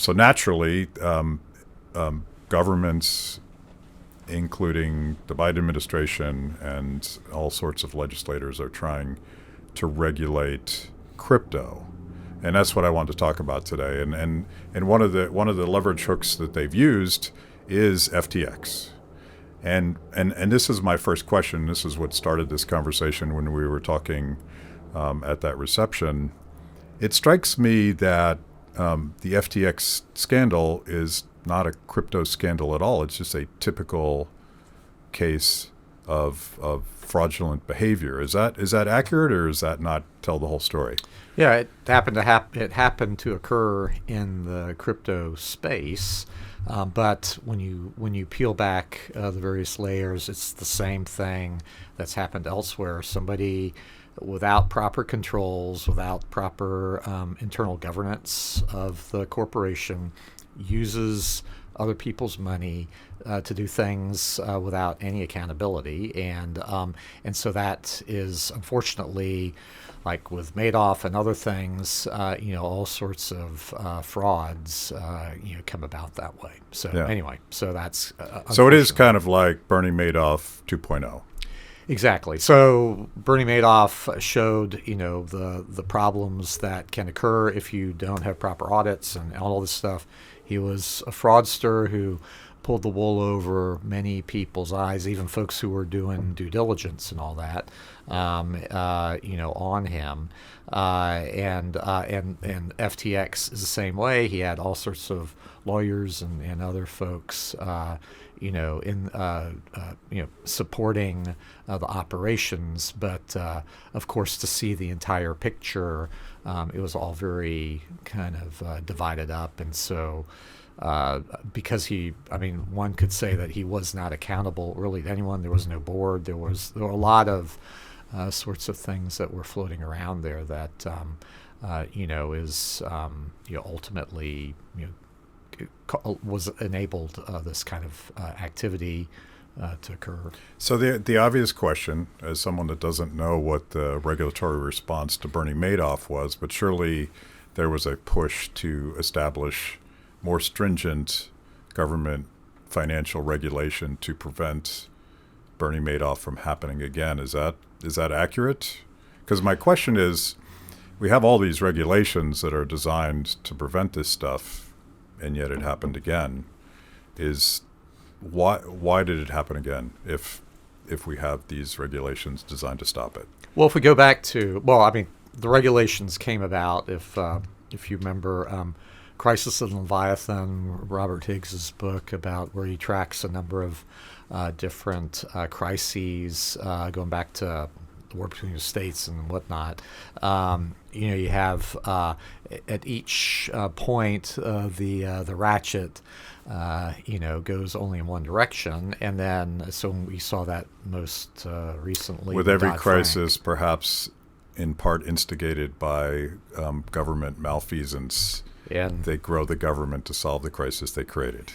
so naturally, governments, including the Biden administration and all sorts of legislators, are trying to regulate crypto. And that's what I want to talk about today. And one of the leverage hooks that they've used is FTX. And this is my first question. This is what started this conversation when we were talking at that reception. It strikes me that the FTX scandal is not a crypto scandal at all. It's just a typical case of fraudulent behavior. Is that accurate, or does that not tell the whole story? Yeah, it happened to occur in the crypto space, but when you peel back the various layers, it's the same thing that's happened elsewhere. Somebody without proper controls, without proper internal governance of the corporation, uses other people's money to do things without any accountability, and so that is unfortunately, like with Madoff and other things, all sorts of frauds come about that way. So anyway, so that's so it is kind of like Bernie Madoff 2.0. Exactly. So Bernie Madoff showed, the problems that can occur if you don't have proper audits and all this stuff. He was a fraudster who pulled the wool over many people's eyes, even folks who were doing due diligence and all that, on him. And FTX is the same way. He had all sorts of lawyers and other folks, supporting the operations, but of course, to see the entire picture, it was all very kind of divided up, and so because one could say that he was not accountable really to anyone. There was no board. There were a lot of sorts of things that were floating around there that is ultimately was enabled this kind of activity to occur. So the obvious question, as someone that doesn't know what the regulatory response to Bernie Madoff was, but surely there was a push to establish more stringent government financial regulation to prevent Bernie Madoff from happening again. Is that accurate? Because my question is, we have all these regulations that are designed to prevent this stuff, and yet it happened again. Why did it happen again if we have these regulations designed to stop it? Well, if we go back to, the regulations came about, if you remember, Crisis of Leviathan, Robert Higgs's book, about where he tracks a number of different crises going back to the war between the states and whatnot. You have at each point the ratchet goes only in one direction, and then so we saw that most recently with every crisis, perhaps in part instigated by government malfeasance. And they grow the government to solve the crisis they created.